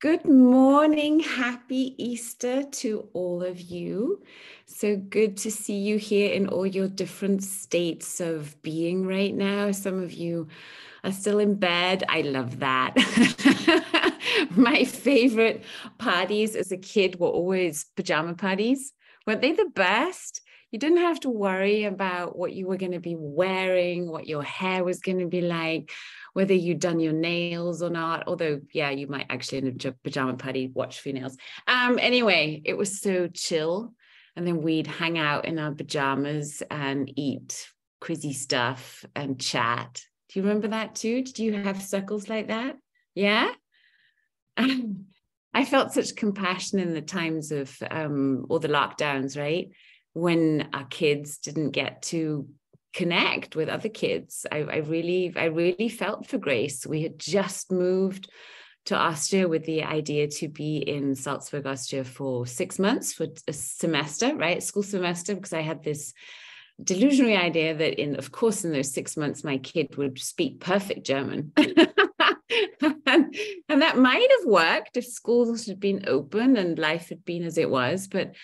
Good morning. Happy Easter to all of you. So good to see you here in all your different states of being right now. Some of you are still in bed. I love that. My favorite parties as a kid were always pajama parties. Weren't they the best? You didn't have to worry about what you were going to be wearing, what your hair was going to be like, whether you'd done your nails or not. Although, yeah, you might actually in a pajama party watch for your nails. Anyway, it was so chill. And then we'd hang out in our pajamas and eat crazy stuff and chat. Do you remember that too? Did you have circles like that? Yeah. I felt such compassion in the times of all the lockdowns, right? When our kids didn't get to connect with other kids. I really felt for Grace. We had just moved to Austria with the idea to be in Salzburg, Austria for 6 months for a semester, right? School semester, because I had this delusionary idea that of course, in those 6 months, my kid would speak perfect German. and that might have worked if schools had been open and life had been as it was. But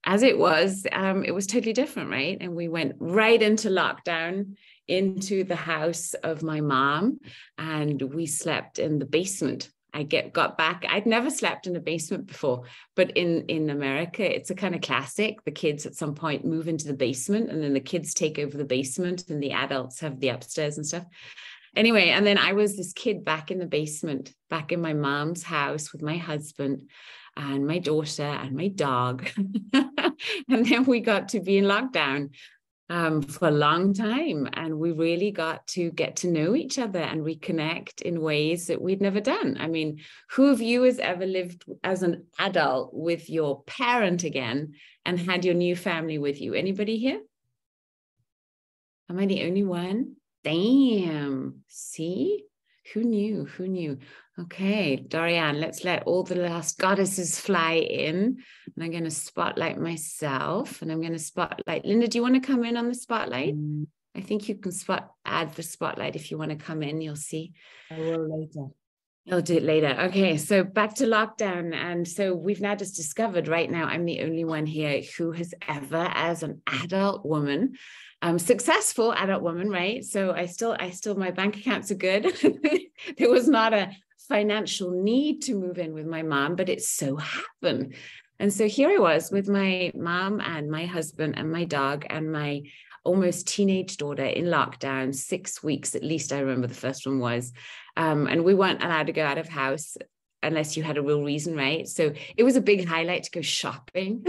as it was totally different, right? And we went right into lockdown into the house of my mom, and we slept in the basement. Got back. I'd never slept in a basement before, but in America, it's a kind of classic. The kids at some point move into the basement, and then the kids take over the basement, and the adults have the upstairs and stuff. Anyway, and then I was this kid back in the basement, back in my mom's house with my husband and my daughter and my dog. And then we got to be in lockdown for a long time. And we really got to get to know each other and reconnect in ways that we'd never done. I mean, who of you has ever lived as an adult with your parent again and had your new family with you? Anybody here? Am I the only one? Damn. See? Who knew? Who knew? Okay, Dorian, let's let all the last goddesses fly in. And I'm going to spotlight myself, and I'm going to spotlight. Linda, do you want to come in on the spotlight? I think you can add the spotlight if you want to come in. You'll see. I will later. I'll do it later. Okay, so back to lockdown. And so we've now just discovered right now, I'm the only one here who has ever, as an adult woman, successful adult woman, right? So I still, my bank accounts are good. There was not a financial need to move in with my mom, but it so happened. And so here I was with my mom and my husband and my dog and my almost teenage daughter in lockdown, 6 weeks at least. I remember the first one was, and we weren't allowed to go out of house unless you had a real reason, right? So it was a big highlight to go shopping.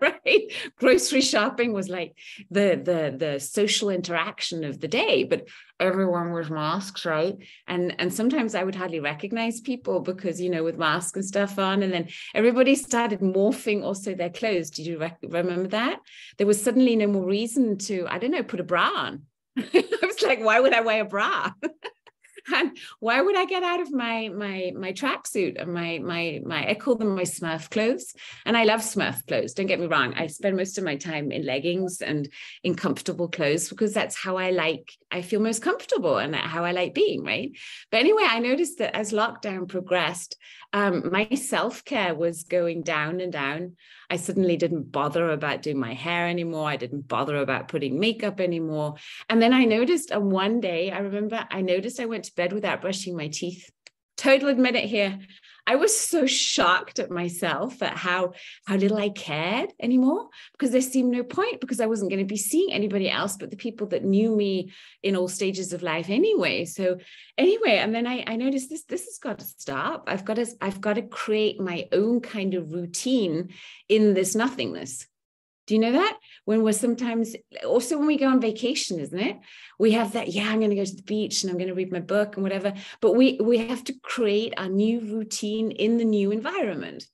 Right? Grocery shopping was like the social interaction of the day, but everyone with masks, right? And sometimes I would hardly recognize people because, with masks and stuff on, and then everybody started morphing also their clothes. Did you remember that? There was suddenly no more reason to, I don't know, put a bra on. I was like, why would I wear a bra? And why would I get out of my tracksuit and my I call them my Smurf clothes, and I love Smurf clothes. Don't get me wrong. I spend most of my time in leggings and in comfortable clothes because that's how I feel most comfortable and how I like being, right? But anyway, I noticed that as lockdown progressed, my self-care was going down and down. I suddenly didn't bother about doing my hair anymore. I didn't bother about putting makeup anymore. And then I noticed one day, I went to bed without brushing my teeth. Total admit it here. I was so shocked at myself at how little I cared anymore, because there seemed no point, because I wasn't going to be seeing anybody else but the people that knew me in all stages of life anyway. So anyway, and then I noticed this has got to stop. I've got to create my own kind of routine in this nothingness. Do you know that? When we're sometimes, also when we go on vacation, isn't it? We have that, I'm going to go to the beach and I'm going to read my book and whatever, but we have to create a new routine in the new environment.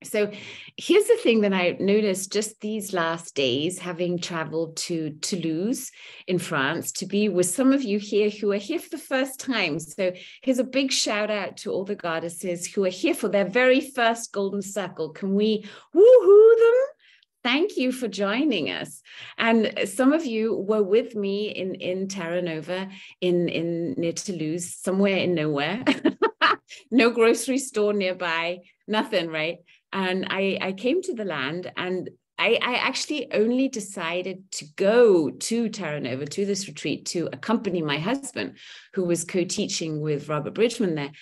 So here's the thing that I noticed just these last days, having traveled to Toulouse in France to be with some of you here who are here for the first time. So here's a big shout out to all the goddesses who are here for their very first golden circle. Can we woohoo them? Thank you for joining us. And some of you were with me in Terra Nova in near Toulouse, somewhere in nowhere. no grocery store nearby, nothing, right? And I came to the land, and I actually only decided to go to Terra Nova, to this retreat, to accompany my husband, who was co-teaching with Robert Bridgman there.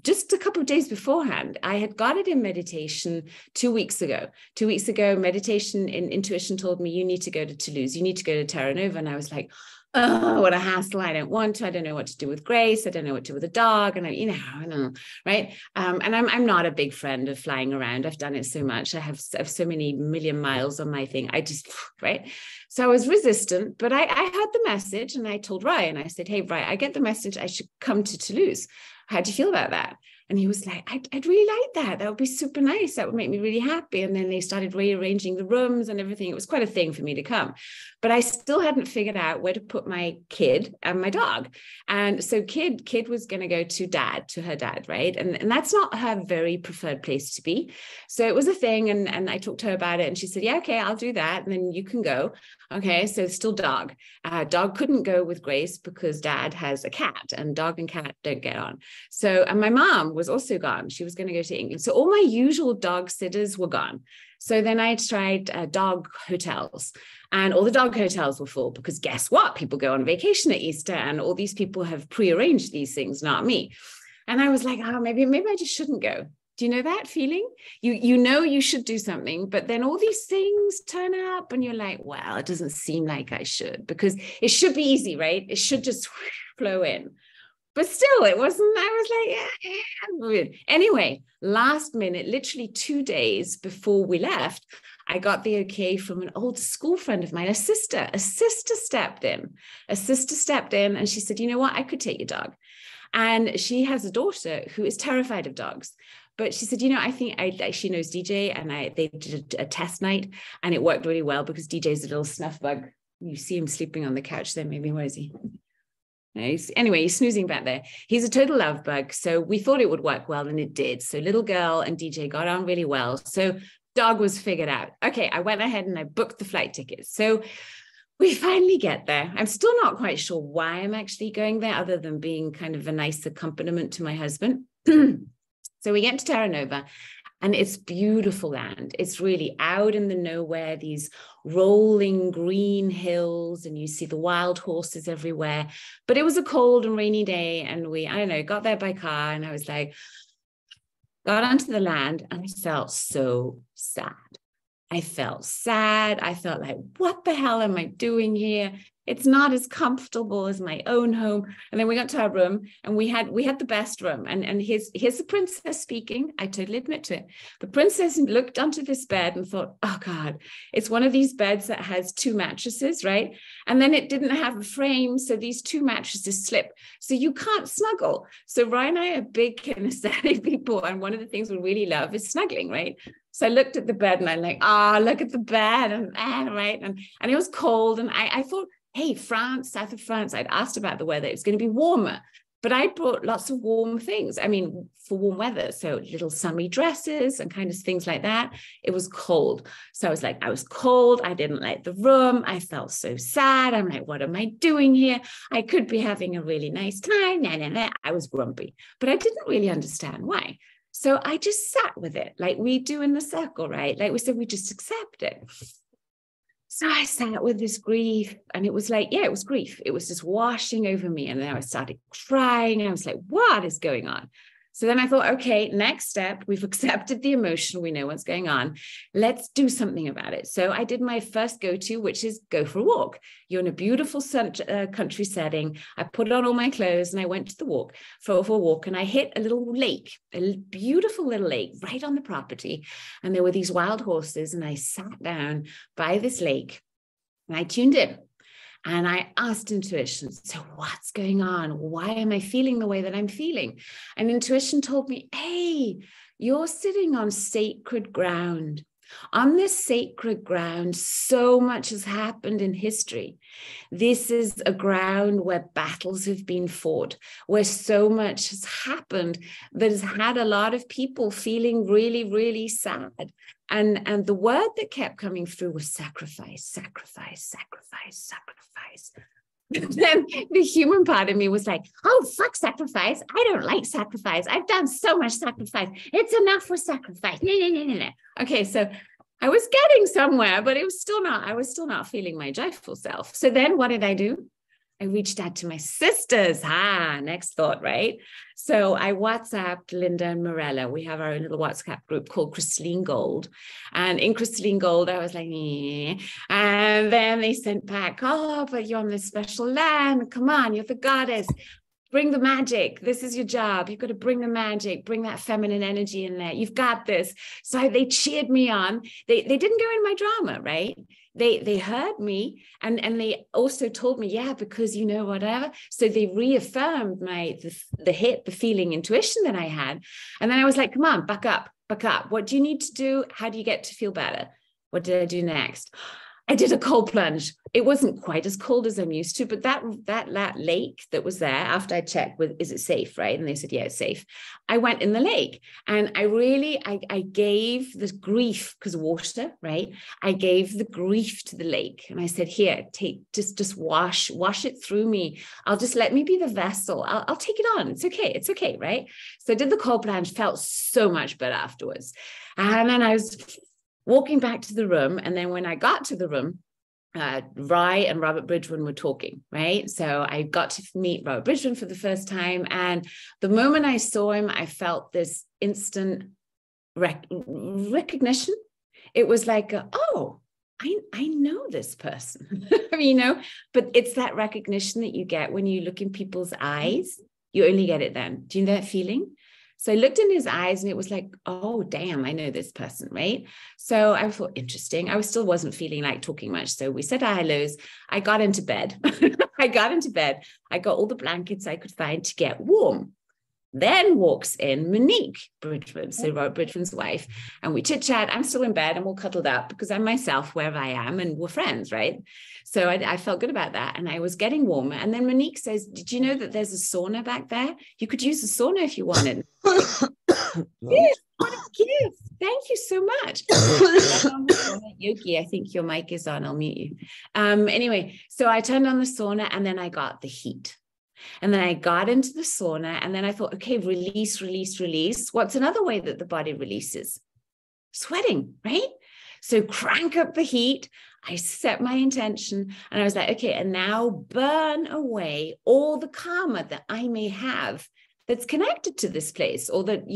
Just a couple of days beforehand, I had got it in meditation 2 weeks ago. 2 weeks ago, meditation in intuition told me, you need to go to Toulouse, you need to go to Terra Nova. And I was like, oh, what a hassle. I don't want to. I don't know what to do with Grace. I don't know what to do with the dog. And I don't know, right? And I'm not a big friend of flying around. I've done it so much. I have so many million miles on my thing. I just, right? So I was resistant, but I had the message, and I told Ryan, I said, hey, Ryan, I get the message. I should come to Toulouse. How do you feel about that? And he was like, I'd really like that. That would be super nice. That would make me really happy. And then they started rearranging the rooms and everything. It was quite a thing for me to come. But I still hadn't figured out where to put my kid and my dog. And so kid was going to go to her dad, right? And that's not her very preferred place to be. So it was a thing. And I talked to her about it, and she said, yeah, okay, I'll do that. And then you can go. Okay, so still dog. Dog couldn't go with Grace because dad has a cat, and dog and cat don't get on. So, and my mom was also gone. She was going to go to England. So all my usual dog sitters were gone. So then I tried dog hotels, and all the dog hotels were full, because guess what? People go on vacation at Easter, and all these people have prearranged these things, not me. And I was like, oh, maybe I just shouldn't go. Do you know that feeling? You know you should do something, but then all these things turn up, and you're like, well, it doesn't seem like I should, because it should be easy, right? It should just flow in. But still, it wasn't. I was like, yeah. Anyway, last minute, literally 2 days before we left, I got the okay from an old school friend of mine, a sister stepped in. And she said, you know what? I could take your dog. And she has a daughter who is terrified of dogs. But she said, you know, I think she knows DJ, and they did a test night, and it worked really well, because DJ's a little snuff bug. You see him sleeping on the couch there, maybe. Where is he? Anyway, he's snoozing back there. He's a total love bug. So we thought it would work well, and it did. So little girl and DJ got on really well. So dog was figured out. Okay, I went ahead and I booked the flight tickets. So we finally get there. I'm still not quite sure why I'm actually going there, other than being kind of a nice accompaniment to my husband. So we get to Terra Nova, and it's beautiful land. It's really out in the nowhere, these rolling green hills, and you see the wild horses everywhere. But it was a cold and rainy day, and got there by car, and I was like, got onto the land, and I felt so sad. I felt sad. I felt like, what the hell am I doing here? It's not as comfortable as my own home. And then we got to our room, and we had the best room. And here's the princess speaking. I totally admit to it. The princess looked onto this bed and thought, oh God, it's one of these beds that has 2 mattresses, right? And then it didn't have a frame, so these 2 mattresses slip. So you can't snuggle. So Ryan and I are big kinesthetic people, and one of the things we really love is snuggling, right? So I looked at the bed, and I'm like, look at the bed, and right. And it was cold, and I thought, hey, south of France, I'd asked about the weather. It was going to be warmer, but I brought lots of warm things. I mean, for warm weather. So little summery dresses and kind of things like that. It was cold. So I was like, I was cold. I didn't like the room. I felt so sad. I'm like, what am I doing here? I could be having a really nice time. I was grumpy, but I didn't really understand why. So I just sat with it like we do in the circle, right? Like we said, we just accept it. So I sat with this grief, and it was like, yeah, it was grief. It was just washing over me. And then I started crying, and I was like, what is going on? So then I thought, okay, next step, we've accepted the emotion. We know what's going on. Let's do something about it. So I did my first go-to, which is go for a walk. You're in a beautiful country setting. I put on all my clothes, and I went to the walk for a walk, and I hit a little lake, a beautiful little lake right on the property. And there were these wild horses, and I sat down by this lake, and I tuned in. And I asked intuition, so what's going on? Why am I feeling the way that I'm feeling? And intuition told me, hey, you're sitting on sacred ground. On this sacred ground, so much has happened in history. This is a ground where battles have been fought, where so much has happened that has had a lot of people feeling really, really sad. And the word that kept coming through was sacrifice, sacrifice, sacrifice, sacrifice. Then the human part of me was like, oh, fuck sacrifice. I don't like sacrifice. I've done so much sacrifice. It's enough with sacrifice. No. Okay, so I was getting somewhere, but I was still not feeling my joyful self. So then what did I do? I reached out to my sisters. Next thought, right? So I WhatsApped Linda and Morella. We have our own little WhatsApp group called Crystalline Gold. And in Crystalline Gold, I was like, and then they sent back, oh, but you're on this special land. Come on, you're the goddess. Bring the magic. This is your job. You've got to bring the magic, bring that feminine energy in there. You've got this. So they cheered me on. They didn't go in my drama, right? They heard me and they also told me, yeah, because whatever. So they reaffirmed the feeling, intuition that I had. And then I was like, come on, back up. What do you need to do? How do you get to feel better? What did I do next? I did a cold plunge. It wasn't quite as cold as I'm used to, but that lake that was there, after I checked with, is it safe, right? And they said, yeah, it's safe. I went in the lake and I gave this grief, because water, right? I gave the grief to the lake and I said, here, just wash it through me. Let me be the vessel. I'll take it on. It's okay, right? So I did the cold plunge, felt so much better afterwards. And then I was walking back to the room. And then when I got to the room, Rye and Robert Bridgman were talking, right? So I got to meet Robert Bridgman for the first time. And the moment I saw him, I felt this instant recognition. It was like, oh, I know this person, but it's that recognition that you get when you look in people's eyes. You only get it then. Do you know that feeling? So I looked in his eyes and it was like, oh, damn, I know this person, right? So I thought, interesting. I still wasn't feeling like talking much. So we said our hellos. I got into bed. I got all the blankets I could find to get warm. Then walks in Monique Bridgman, so Robert Bridgman's wife, and we chit chat. I'm still in bed and we're cuddled up because I'm myself wherever I am and we're friends, right? So I felt good about that and I was getting warmer. And then Monique says, did you know that there's a sauna back there? You could use the sauna if you wanted. Yes, what a gift. Thank you so much. Yogi, I think your mic is on. I'll mute you. Anyway, so I turned on the sauna and then I got the heat. And then I got into the sauna and then I thought, okay, release. What's another way that the body releases? Sweating, right? So crank up the heat. I set my intention and I was like, okay, and now burn away all the karma that I may have that's connected to this place or that,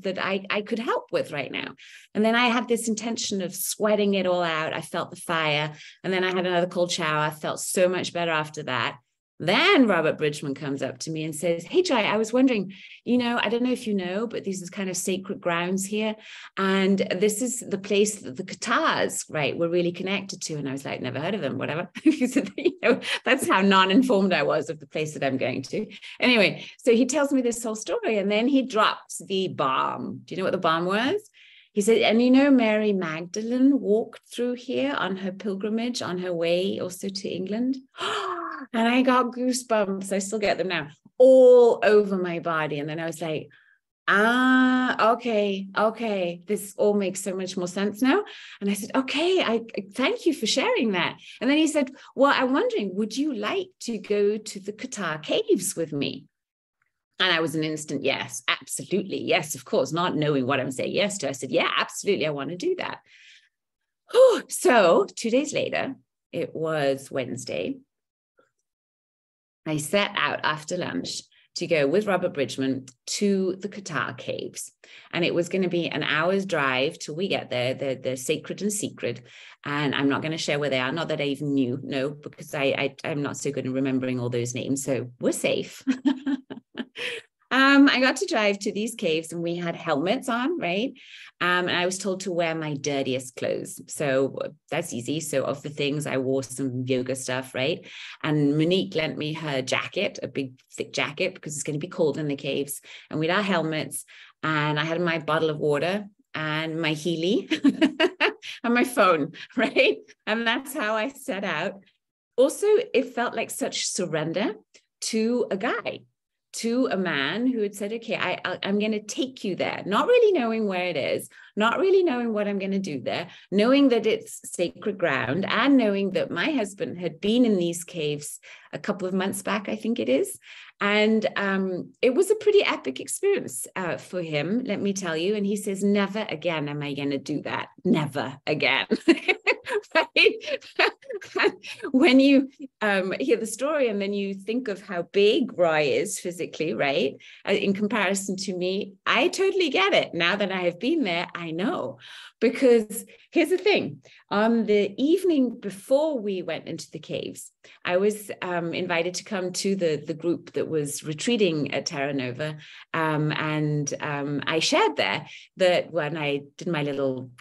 that I could help with right now. And then I had this intention of sweating it all out. I felt the fire. And then I had another cold shower. I felt so much better after that. Then Robert Bridgman comes up to me and says, hey, Joy, I was wondering, I don't know if you know, but these is kind of sacred grounds here. And this is the place that the Cathars, right, were really connected to. And I was like, never heard of them, whatever. That's how non-informed I was of the place that I'm going to. Anyway, so he tells me this whole story and then he drops the bomb. Do you know what the bomb was? He said, and Mary Magdalene walked through here on her pilgrimage on her way also to England. And I got goosebumps. I still get them now all over my body. And then I was like, okay. This all makes so much more sense now. And I said, okay, I thank you for sharing that. And then he said, well, I'm wondering, would you like to go to the Cathar Caves with me? And I was an instant yes, absolutely. Yes, of course, not knowing what I'm saying yes to. I said, yeah, absolutely. I want to do that. So 2 days later, it was Wednesday. I set out after lunch to go with Robert Bridgman to the Cathar Caves. And it was going to be an hour's drive till we get there. They're sacred and secret. And I'm not going to share where they are. Not that I even knew, no, because I'm not so good in remembering all those names. So we're safe. I got to drive to these caves and we had helmets on, right? And I was told to wear my dirtiest clothes. So that's easy. So of the things, I wore some yoga stuff, right? And Monique lent me her jacket, a big thick jacket, because it's going to be cold in the caves. And we had our helmets and I had my bottle of water and my Healy and my phone, right? And that's how I set out. Also, it felt like such surrender to a guy. to a man who had said, okay, I'm going to take you there, not really knowing where it is, not really knowing what I'm going to do there, knowing that it's sacred ground, and knowing that my husband had been in these caves a couple of months back, I think it is. And it was a pretty epic experience for him, let me tell you. And he says, never again am I going to do that. Never again. Right? When you hear the story and then you think of how big Roy is physically, right, in comparison to me, I totally get it. Now that I have been there, I know. Because here's the thing. On the evening before we went into the caves, I was invited to come to the group that was retreating at Terra Nova. And I shared there that when I did my little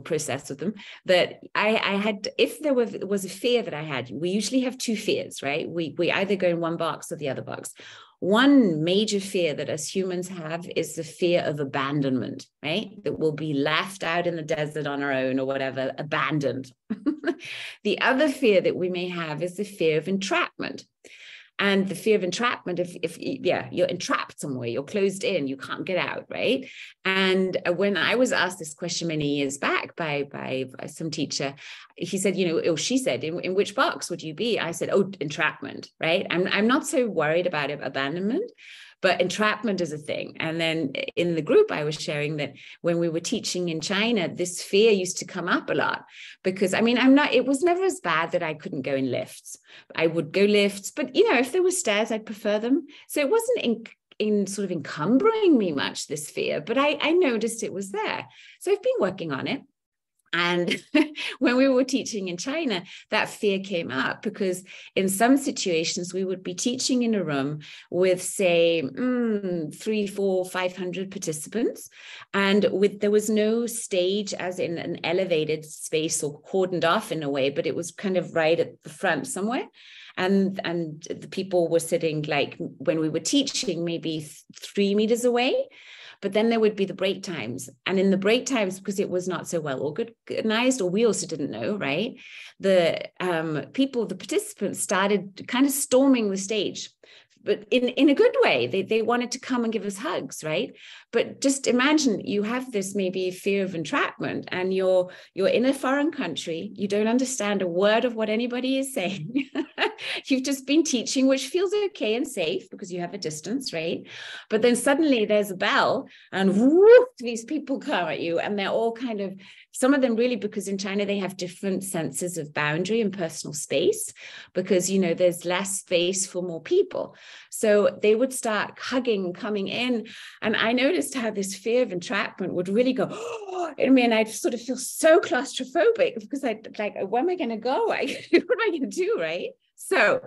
process with them, that I had, if there was a fear that I had, we usually have two fears, right? We either go in one box or the other box. One major fear that us humans have is the fear of abandonment, right? That we'll be left out in the desert on our own or whatever, abandoned. The other fear that we may have is the fear of entrapment. And the fear of entrapment, if you're entrapped somewhere, you're closed in, you can't get out, right? And when I was asked this question many years back by some teacher, he said, or she said, in which box would you be? I said, oh, entrapment, right? I'm not so worried about abandonment, but entrapment is a thing. And then in the group, I was sharing that when we were teaching in China, this fear used to come up a lot because, it was never as bad that I couldn't go in lifts. I would go lifts, but, if there were stairs, I'd prefer them. So it wasn't in sort of encumbering me much, this fear, but I noticed it was there. So I've been working on it. And when we were teaching in China, that fear came up because in some situations we would be teaching in a room with, say, 300, 400, 500 participants. And there was no stage as in an elevated space or cordoned off in a way, but it was kind of right at the front somewhere. And the people were sitting, like when we were teaching, maybe 3 meters away. But then there would be the break times. And in the break times, because it was not so well organized, or we also didn't know, right? The participants started kind of storming the stage, but in a good way. They wanted to come and give us hugs, right? But just imagine you have this maybe fear of entrapment and you're in a foreign country. You don't understand a word of what anybody is saying. You've just been teaching, which feels okay and safe because you have a distance, right? But then suddenly there's a bell and whoop, these people come at you, and they're all kind of, some of them really, because in China they have different senses of boundary and personal space because, there's less space for more people. So they would start hugging and coming in. And I noticed how this fear of entrapment would really go, I'd sort of feel so claustrophobic because I'd like, where am I going to go? What am I going to do, right? So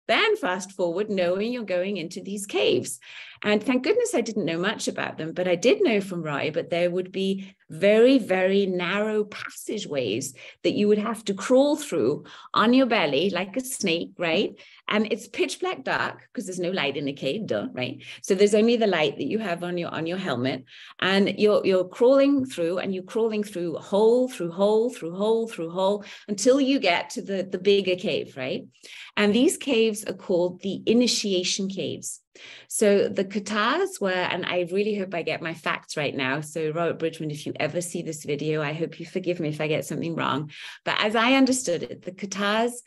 then fast forward, knowing you're going into these caves. And thank goodness I didn't know much about them, but I did know from Roy, but there would be very, very narrow passageways that you would have to crawl through on your belly like a snake, right? And it's pitch black dark because there's no light in the cave, right? So there's only the light that you have on your helmet, and you're crawling through, and you're crawling through hole through hole through hole through hole until you get to the bigger cave, right? And these caves are called the Initiation Caves. So the Cathars were, and I really hope I get my facts right now. So Robert Bridgman, if you ever see this video, I hope you forgive me if I get something wrong. But as I understood it, the Cathars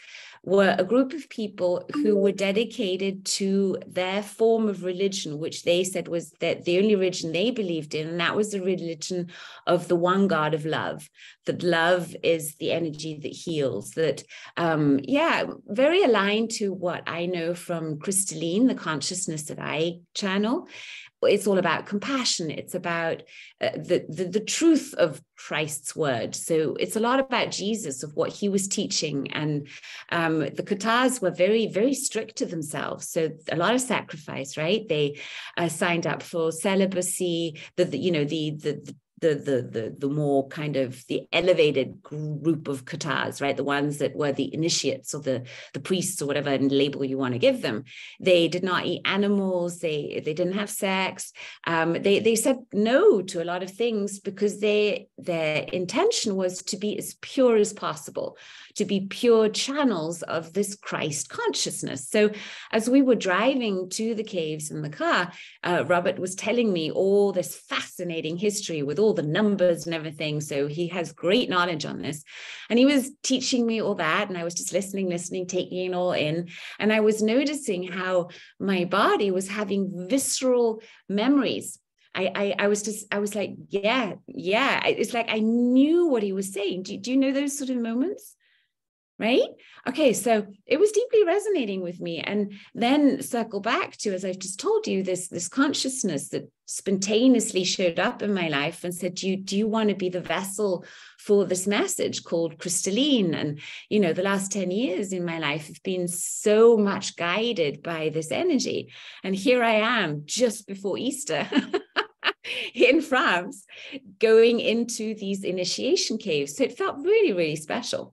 were a group of people who were dedicated to their form of religion, which they said was that the only religion they believed in, and that was the religion of the one God of love, that love is the energy that heals, that, very aligned to what I know from Crystalline, the consciousness that I channel. It's all about compassion. It's about the truth of Christ's word. So it's a lot about Jesus, of what he was teaching. And the Cathars were very, very strict to themselves. So a lot of sacrifice, right? They signed up for celibacy, the the more kind of the elevated group of Cathars, right? The ones that were the initiates or the priests or whatever label you want to give them. They did not eat animals. They didn't have sex. They said no to a lot of things because their intention was to be as pure as possible, to be pure channels of this Christ consciousness. So as we were driving to the caves in the car, Robert was telling me all this fascinating history with all the numbers and everything. So he has great knowledge on this. And he was teaching me all that. And I was just listening, taking it all in. And I was noticing how my body was having visceral memories. I was like, yeah. It's like I knew what he was saying. Do you know those sort of moments? Right? Okay, so it was deeply resonating with me. And then circle back to, as I've just told you, this consciousness that spontaneously showed up in my life and said, do you want to be the vessel for this message called crystalline? And, the last 10 years in my life have been so much guided by this energy. And here I am just before Easter in France, going into these initiation caves. So it felt really, really special.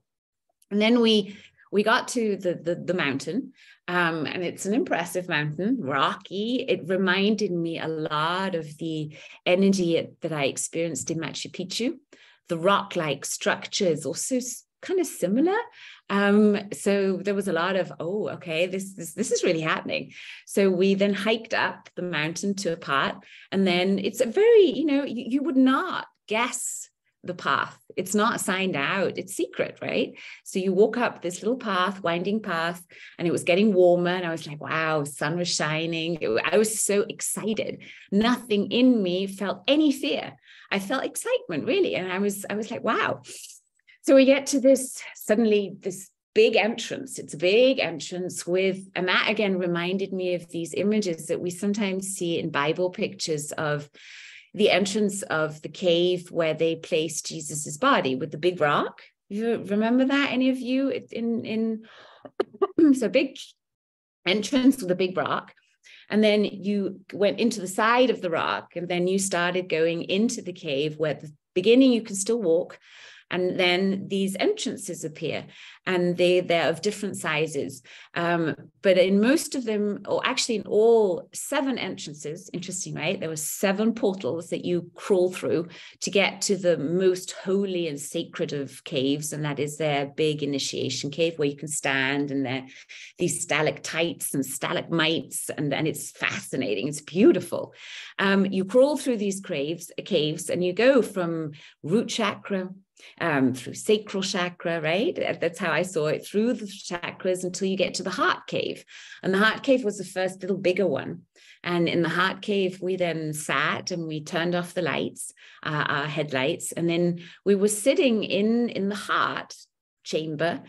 And then we got to the mountain, and it's an impressive mountain, rocky. It reminded me a lot of the energy that I experienced in Machu Picchu. The rock-like structure is also kind of similar. So there was a lot of, oh, okay, this is really happening. So we then hiked up the mountain to a part, and then it's a very, you would not guess the path. It's not signed out. It's secret, right? So you walk up this little path, winding path, and it was getting warmer. And I was like, wow, sun was shining. I was so excited. Nothing in me felt any fear. I felt excitement, really. And I was like, wow. So we get to this big entrance. It's a big entrance and that again reminded me of these images that we sometimes see in Bible pictures of the entrance of the cave where they placed Jesus's body with the big rock. You remember that, any of you? So big entrance with a big rock. And then you went into the side of the rock, and then you started going into the cave where at the beginning you can still walk. And then these entrances appear, and they're of different sizes. But in most of them, or actually in all 7 entrances, interesting, right? There were 7 portals that you crawl through to get to the most holy and sacred of caves. And that is their big initiation cave where you can stand, and there these stalactites and stalagmites, and it's fascinating. It's beautiful. You crawl through these caves, and you go from root chakra, through sacral chakra, right? That's how I saw it, through the chakras until you get to the heart cave. And the heart cave was the first little bigger one. And in the heart cave, we then sat and we turned off the lights, our headlights. And then we were sitting in the heart chamber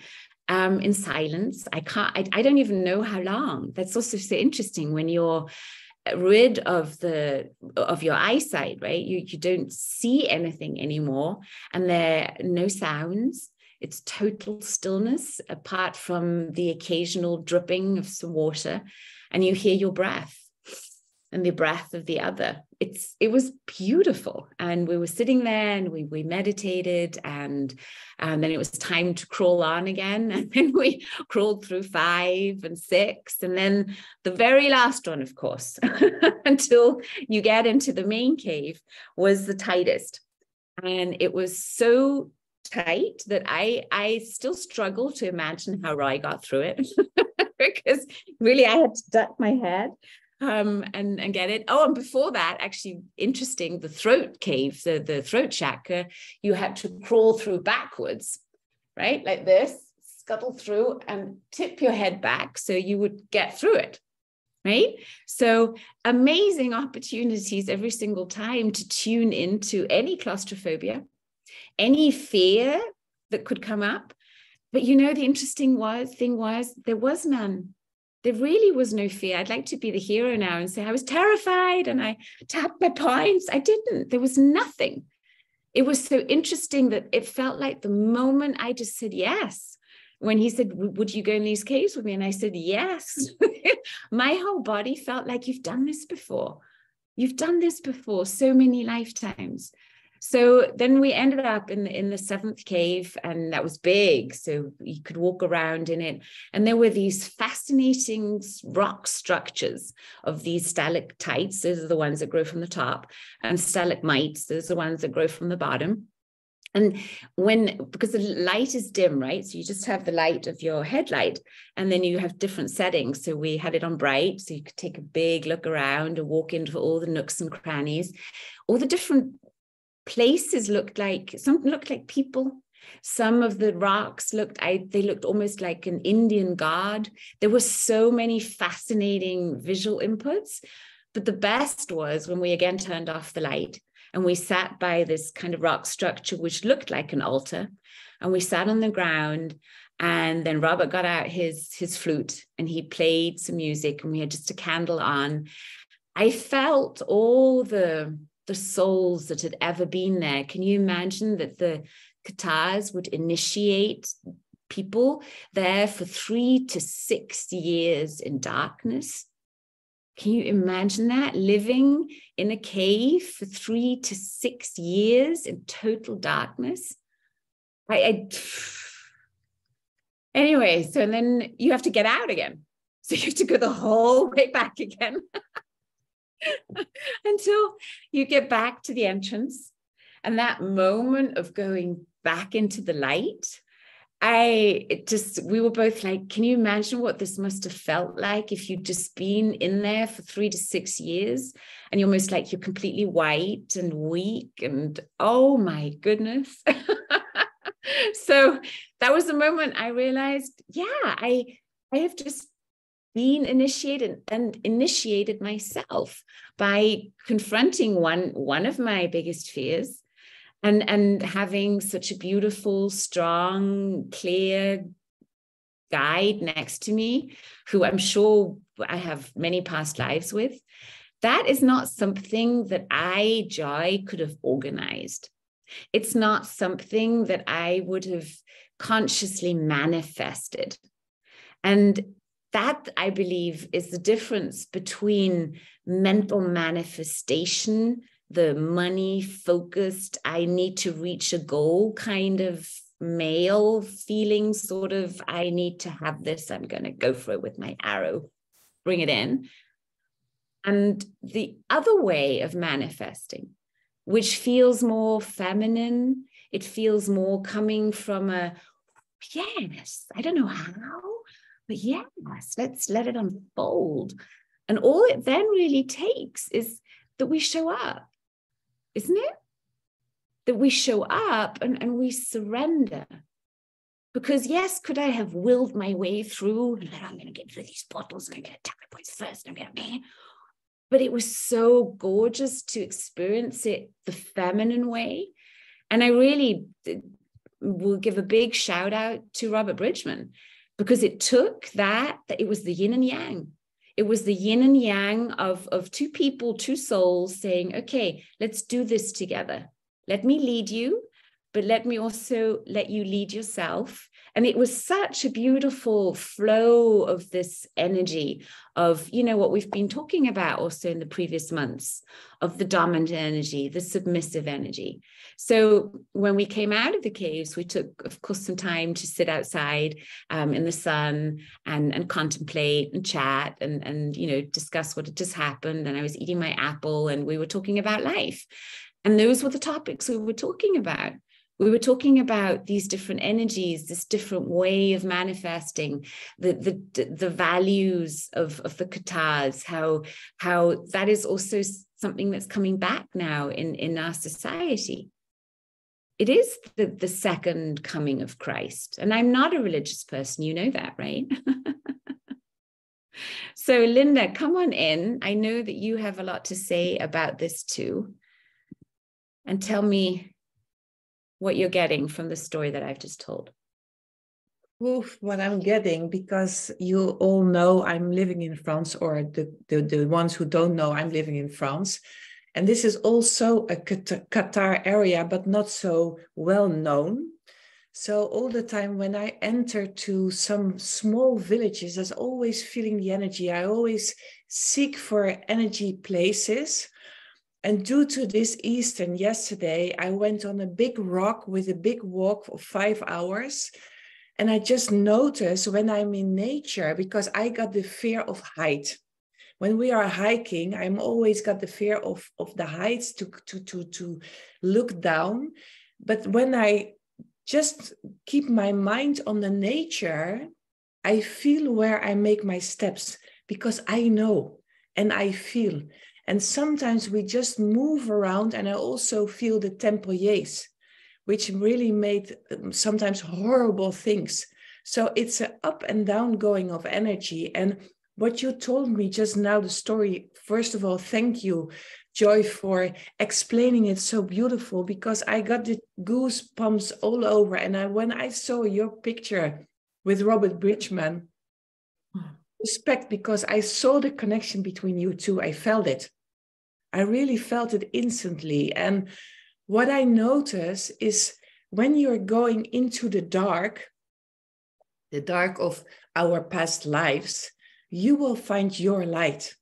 in silence. I don't even know how long. That's also so interesting when you're rid of your eyesight, right? You don't see anything anymore, and there are no sounds. It's total stillness apart from the occasional dripping of some water, and you hear your breath and the breath of the other. It was beautiful. And we were sitting there and we meditated, and then it was time to crawl on again. And then we crawled through 5 and 6, and then the very last one, of course, until you get into the main cave, was the tightest. And it was so tight that I still struggle to imagine how I got through it because really I had to duck my head and get it. Oh, and before that, actually interesting, the throat cave, the throat chakra, you had to crawl through backwards, right? Like this, scuttle through and tip your head back so you would get through it, right? So amazing opportunities every single time to tune into any claustrophobia, any fear that could come up. But the interesting thing was there was none. There really was no fear. I'd like to be the hero now and say I was terrified and I tapped my points. I didn't. There was nothing. It was so interesting that it felt like the moment I just said yes, when he said, would you go in these caves with me? And I said, yes. My whole body felt like, you've done this before. You've done this before so many lifetimes. So then we ended up in the seventh cave, and that was big. So you could walk around in it. And there were these fascinating rock structures of these stalactites. Those are the ones that grow from the top, and stalagmites. Those are the ones that grow from the bottom. And because the light is dim, right? So you just have the light of your headlight, and then you have different settings. So we had it on bright, so you could take a big look around and walk into all the nooks and crannies. All the different places looked like, some looked like people. Some of the rocks they looked almost like an Indian god. There were so many fascinating visual inputs. But the best was when we again turned off the light, and we sat by this kind of rock structure, which looked like an altar. And we sat on the ground, and then Robert got out his flute, and he played some music, and we had just a candle on. I felt all the souls that had ever been there. Can you imagine that the Cathars would initiate people there for 3 to 6 years in darkness? Can you imagine that? Living in a cave for 3 to 6 years in total darkness? Anyway, so then you have to get out again. So you have to go the whole way back again until you get back to the entrance. And that moment of going back into the light, we were both like, can you imagine what this must have felt like if you'd just been in there for 3 to 6 years, and you're almost like you're completely white and weak, and oh my goodness. So that was the moment I realized, yeah, I have just been initiated and initiated myself by confronting one of my biggest fears, and having such a beautiful, strong, clear guide next to me, who I'm sure I have many past lives with. That is not something that I, Joy, could have organized. It's not something that I would have consciously manifested. And that, I believe, is the difference between mental manifestation, the money-focused, I need to reach a goal kind of male feeling, sort of, I need to have this, I'm going to go for it with my arrow, bring it in. And the other way of manifesting, which feels more feminine, it feels more coming from a, yes, I don't know how, but yes, let's let it unfold. And all it then really takes is that we show up, isn't it? That we show up and we surrender. Because yes, could I have willed my way through, I'm going to get through these bottles, and I'm going to tap my points first, and I'm going to, but it was so gorgeous to experience it the feminine way. And I really will give a big shout out to Robert Bridgman, because it took that it was the yin and yang. It was the yin and yang of two people, two souls saying, okay, let's do this together. Let me lead you, but let me also let you lead yourself. And it was such a beautiful flow of this energy of, what we've been talking about also in the previous months, of the dominant energy, the submissive energy. So when we came out of the caves, we took, of course, some time to sit outside in the sun and contemplate and chat and discuss what had just happened. And I was eating my apple, and we were talking about life. And those were the topics we were talking about. We were talking about these different energies, this different way of manifesting, the values of the Cathars, how that is also something that's coming back now in our society. It is the second coming of Christ. And I'm not a religious person, you know that, right? So Linda, come on in. I know that you have a lot to say about this too. And tell me what you're getting from the story that I've just told. Oof, what I'm getting, because you all know I'm living in France, or the ones who don't know, I'm living in France. And this is also a Cathar area, but not so well known. So all the time when I enter to some small villages, there's always feeling the energy. I always seek for energy places. And due to this Eastern yesterday, I went on a big rock with a big walk for 5 hours. And I just noticed when I'm in nature, because I got the fear of height. When we are hiking, I'm always got the fear of the heights to look down. But when I just keep my mind on the nature, I feel where I make my steps because I know and I feel. And sometimes we just move around, and I also feel the temporiers, which really made sometimes horrible things. So it's an up and down going of energy. And what you told me just now, the story, first of all, thank you, Joy, for explaining it so beautiful, because I got the goosebumps all over. And when I saw your picture with Robert Bridgman, respect, because I saw the connection between you two. I felt it. I really felt it instantly. And what I notice is when you're going into the dark of our past lives, you will find your light.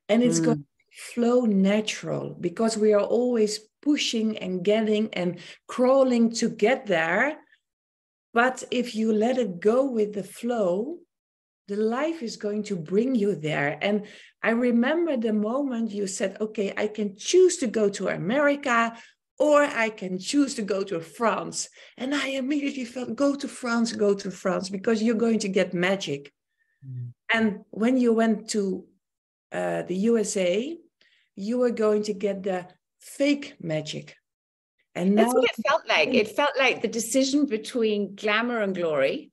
And it's going to flow natural, because we are always pushing and getting and crawling to get there. But if you let it go with the flow, the life is going to bring you there. And I remember the moment you said, okay, I can choose to go to America, or I can choose to go to France. And I immediately felt, go to France, because you're going to get magic. And when you went to the USA, you were going to get the fake magic. And that's now what it felt like. It felt like the decision between glamour and glory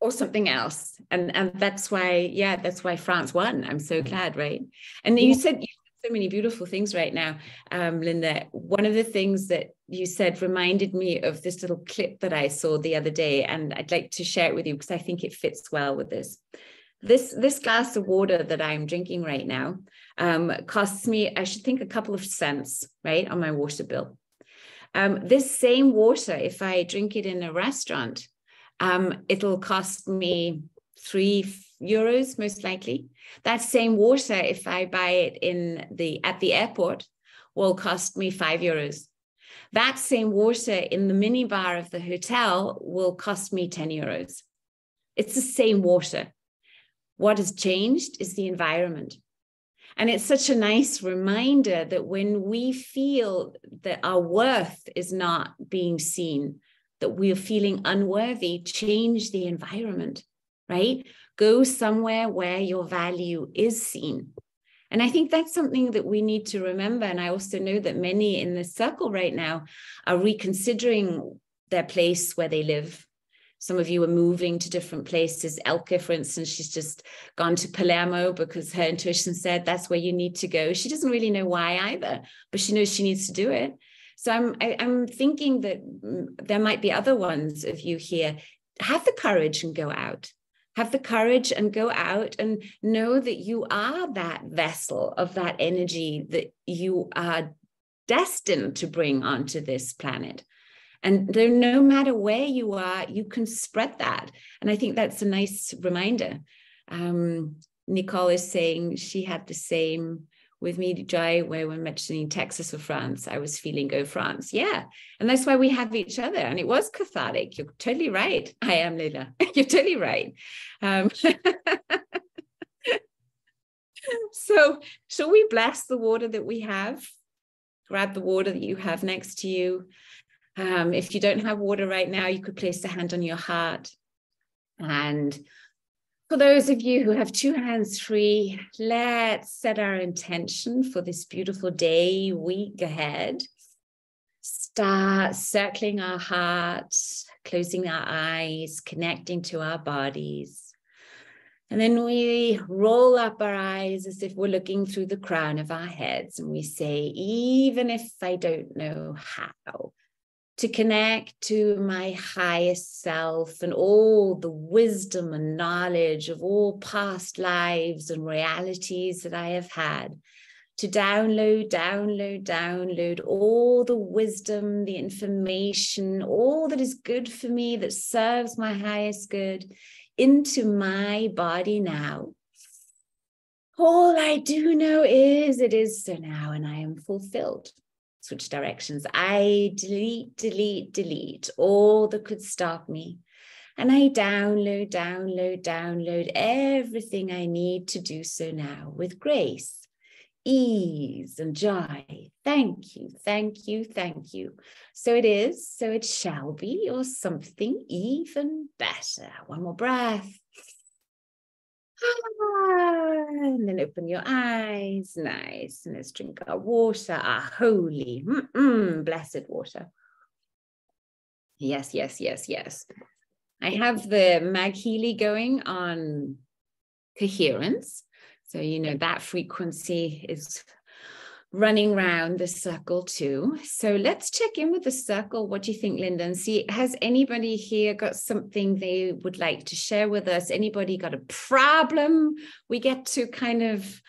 or something else. And that's why France won. I'm so glad, right? And you said so many beautiful things right now, Linda. One of the things that you said reminded me of this little clip that I saw the other day, and I'd like to share it with you because I think it fits well with this. This glass of water that I'm drinking right now costs me, I should think, a couple of cents, right, on my water bill. This same water, if I drink it in a restaurant, it'll cost me €3 most likely. That same water, if I buy it at the airport, will cost me €5. That same water in the minibar of the hotel will cost me €10. It's the same water. What has changed is the environment. And it's such a nice reminder that when we feel that our worth is not being seen, that we're feeling unworthy, change the environment, right? Go somewhere where your value is seen. And I think that's something that we need to remember. And I also know that many in this circle right now are reconsidering their place where they live. Some of you are moving to different places. Elke, for instance, she's just gone to Palermo because her intuition said that's where you need to go. She doesn't really know why either, but she knows she needs to do it. So I'm thinking that there might be other ones of you here. Have the courage and go out. Have the courage and go out and know that you are that vessel of that energy that you are destined to bring onto this planet. And no matter where you are, you can spread that. And I think that's a nice reminder. Nicole is saying she had the same with me, Joy, where we're mentioning Texas or France. I was feeling go France. Yeah. And that's why we have each other. And it was cathartic. You're totally right. I am, Lila. You're totally right. So shall we bless the water that we have? Grab the water that you have next to you. If you don't have water right now, you could place a hand on your heart. And for those of you who have two hands free, let's set our intention for this beautiful day, week ahead. Start circling our hearts, closing our eyes, connecting to our bodies. And then we roll up our eyes as if we're looking through the crown of our heads. And we say, even if I don't know how, to connect to my highest self and all the wisdom and knowledge of all past lives and realities that I have had, to download all the wisdom, the information, all that is good for me, that serves my highest good, into my body now. All I do know is it is so now, and I am fulfilled. Switch directions. I delete all that could stop me. And I download everything I need to do so now with grace, ease, and joy. Thank you. So it is, so it shall be, or something even better. One more breath. And then open your eyes. Nice. And let's drink our water, our holy, blessed water. Yes. I have the Mag Healy going on coherence. So, that frequency is running round the circle too. So let's check in with the circle. What do you think, Linda? And see, has anybody here got something they would like to share with us? Anybody got a problem we get to kind of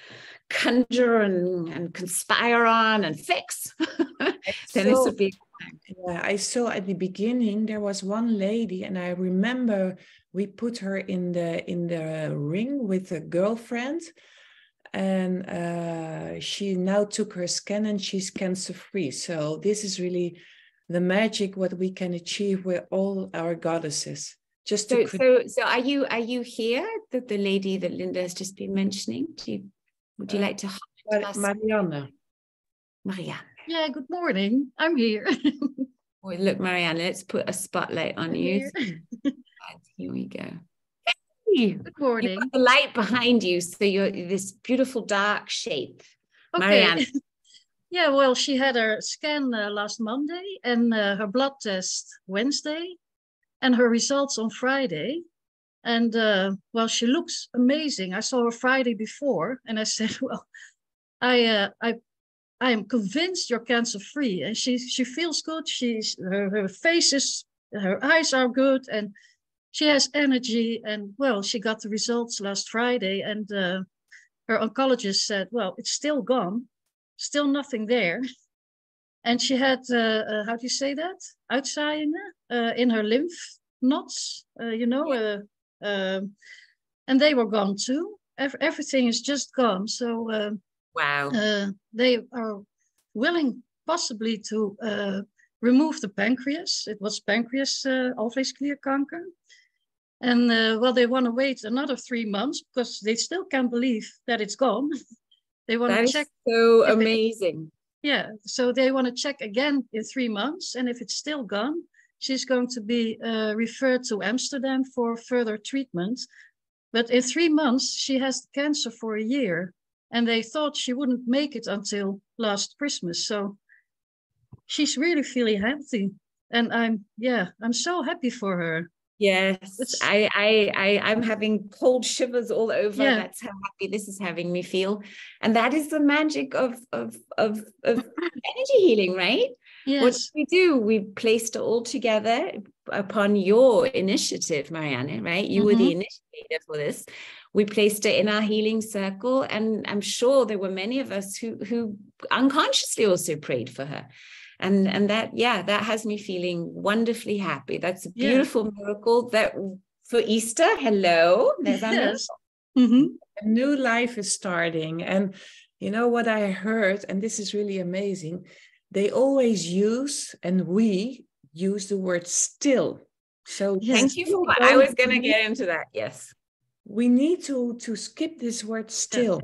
conjure and conspire on and fix? Then this would be. Yeah, I saw at the beginning there was one lady, and I remember we put her in the ring with a girlfriend, and she now took her scan and she's cancer free. So this is really the magic what we can achieve with all our goddesses. Just to so are you here, the lady that Linda has just been mentioning? Would you like to Marianne? Yeah, good morning. I'm here. Oh, look, Marianne, let's put a spotlight on you. Here we go. Hey, good morning. You've got the light behind you, so you're this beautiful dark shape. Okay. Marianne. Yeah, well, she had her scan last Monday and her blood test Wednesday and her results on Friday. And well, she looks amazing. I saw her Friday before and I said, well, I am convinced you're cancer free. And she feels good. Her face is, her eyes are good, and she has energy. And well, she got the results last Friday, and her oncologist said, well, it's still gone, still nothing there. And she had, how do you say that? Uitzaaiingen in her lymph nodes, and they were gone too. Everything is just gone. So wow. They are willing possibly to remove the pancreas. It was pancreas alvleesklierkanker. And well, they want to wait another 3 months because they still can't believe that it's gone. They want to check. So amazing. Yeah, so they want to check again in 3 months. And if it's still gone, she's going to be referred to Amsterdam for further treatment. But in 3 months, she has cancer for a year. And they thought she wouldn't make it until last Christmas. So she's really feeling healthy. And I'm so happy for her. Yes, I'm having cold shivers all over. Yeah. That's how happy this is having me feel. And that is the magic of energy healing, right? Yes. What did we do? We placed it all together upon your initiative, Marianne, right? You were the initiator for this. We placed it in our healing circle, and I'm sure there were many of us who unconsciously also prayed for her. And that has me feeling wonderfully happy. That's a beautiful miracle that for Easter. Hello, there's our miracle. A new life is starting. And you know what I heard, and this is really amazing, they always use, and we use the word still. So thank you for I was going to get into that. Yes. We need to skip this word still.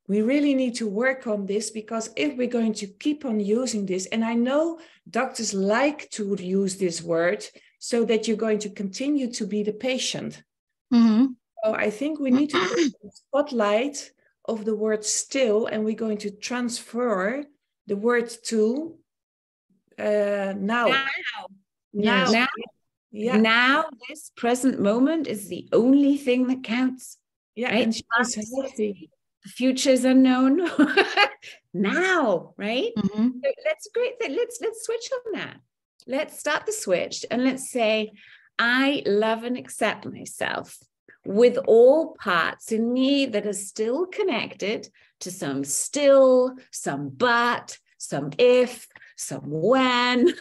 We really need to work on this, because if we're going to keep on using this, and I know doctors like to use this word so that you're going to continue to be the patient. So I think we need to put the spotlight of the word still, and we're going to transfer the word to now. Now. Yeah. Now, this present moment is the only thing that counts. Yeah, right? And she's healthy. The future is unknown. Now, right? So let's switch on that. Let's start the switch and let's say, I love and accept myself with all parts in me that are still connected to some still, some but, some if, some when.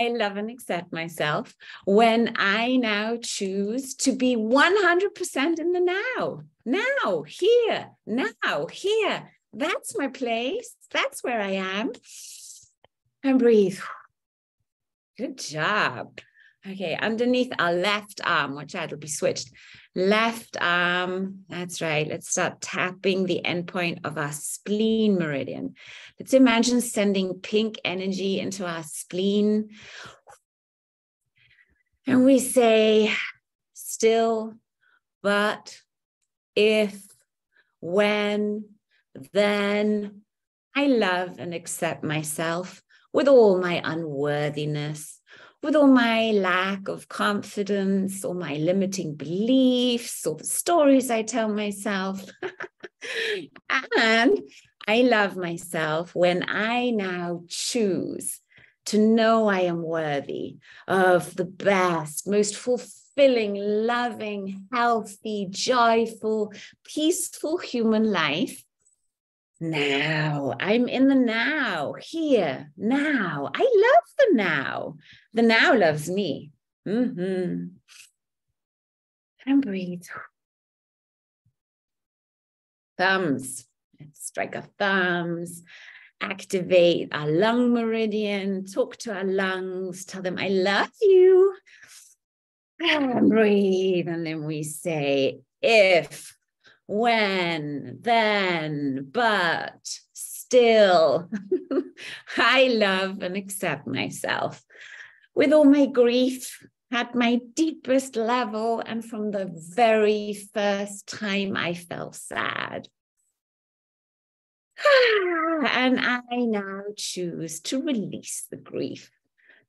I love and accept myself when I now choose to be 100% in the now. Now, here, now, here. That's my place. That's where I am. And breathe. Good job. Okay, underneath our left arm, watch out, it'll be switched. Left arm, that's right. Let's start tapping the endpoint of our spleen meridian. Let's imagine sending pink energy into our spleen. And we say, still, but, if, when, then, I love and accept myself with all my unworthiness, with all my lack of confidence, or my limiting beliefs, or the stories I tell myself. And I love myself when I now choose to know I am worthy of the best, most fulfilling, loving, healthy, joyful, peaceful human life. Now, I'm in the now, here, now. I love the now. The now loves me. And breathe. Thumbs. Let's strike our thumbs. Activate our lung meridian. Talk to our lungs. Tell them, I love you. And breathe. And then we say, if, when, then, but, still, I love and accept myself with all my grief at my deepest level and from the very first time I felt sad. And I now choose to release the grief,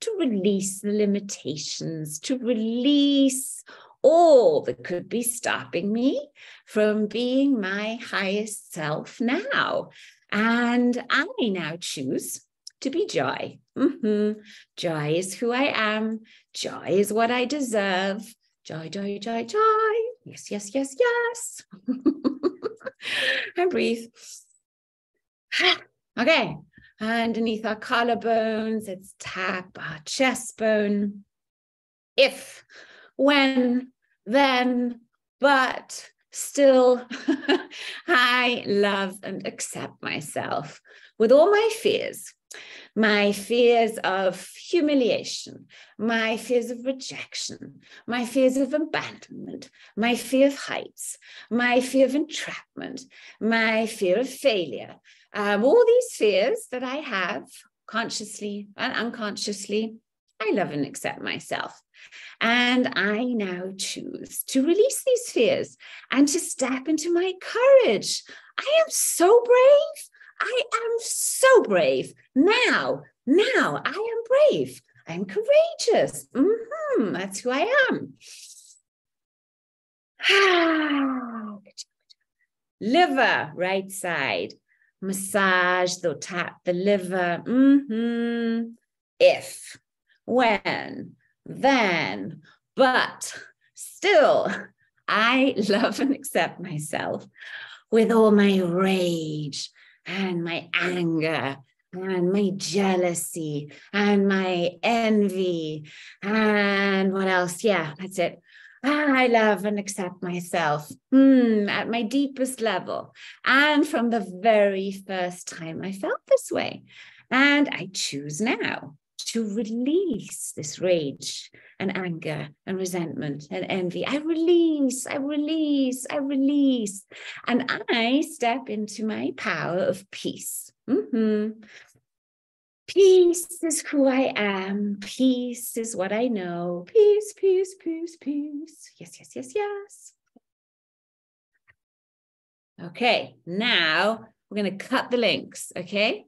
to release the limitations, to release all that could be stopping me from being my highest self now. And I now choose to be joy. Joy is who I am. Joy is what I deserve. Joy, joy, joy, joy. Yes, yes, yes, yes. And breathe. Okay. Underneath our collarbones, let's tap our chest bone. If, when, then, but, still, I love and accept myself with all my fears of humiliation, my fears of rejection, my fears of abandonment, my fear of heights, my fear of entrapment, my fear of failure. All these fears that I have consciously and unconsciously, I love and accept myself. And I now choose to release these fears and to step into my courage. I am so brave. I am so brave. Now, I am brave. I'm courageous. That's who I am. Liver, right side. Massage, they'll tap the liver. If, when, then, but, still, I love and accept myself with all my rage and my anger and my jealousy and my envy and what else? Yeah, that's it. I love and accept myself at my deepest level and from the very first time I felt this way. And I choose now to release this rage and anger and resentment and envy. I release. And I step into my power of peace. Peace is who I am. Peace is what I know. Peace, peace, peace, peace. Yes, yes, yes, yes. Okay, now we're going to cut the links, okay?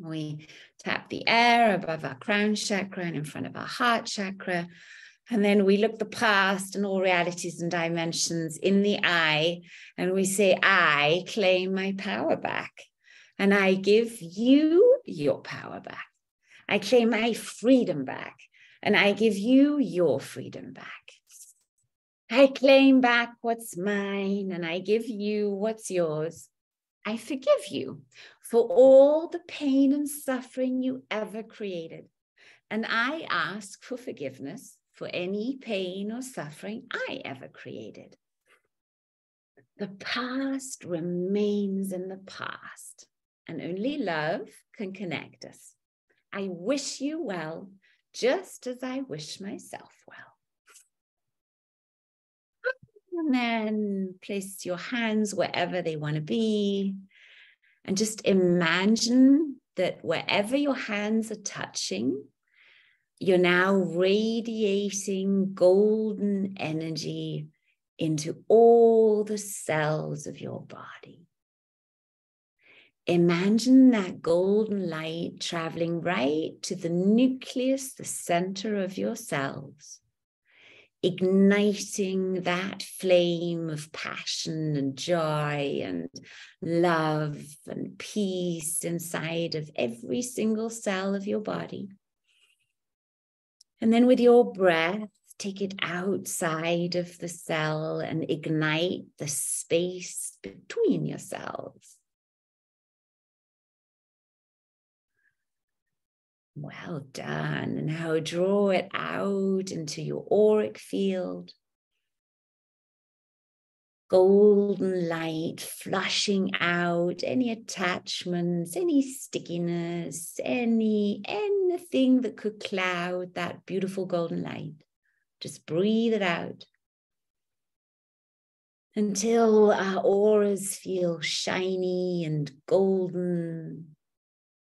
We tap the air above our crown chakra and in front of our heart chakra. And then we look the past and all realities and dimensions in the eye. And we say, I claim my power back. And I give you your power back. I claim my freedom back. And I give you your freedom back. I claim back what's mine. And I give you what's yours. I forgive you for all the pain and suffering you ever created. And I ask for forgiveness for any pain or suffering I ever created. The past remains in the past, and only love can connect us. I wish you well, just as I wish myself well. And then place your hands wherever they want to be, and just imagine that wherever your hands are touching, you're now radiating golden energy into all the cells of your body. Imagine that golden light traveling right to the nucleus, the center of your cells, igniting that flame of passion and joy and love and peace inside of every single cell of your body. And then with your breath, take it outside of the cell and ignite the space between your cells. Well done. And now draw it out into your auric field. Golden light flushing out any attachments, any stickiness, anything that could cloud that beautiful golden light. Just breathe it out until our auras feel shiny and golden,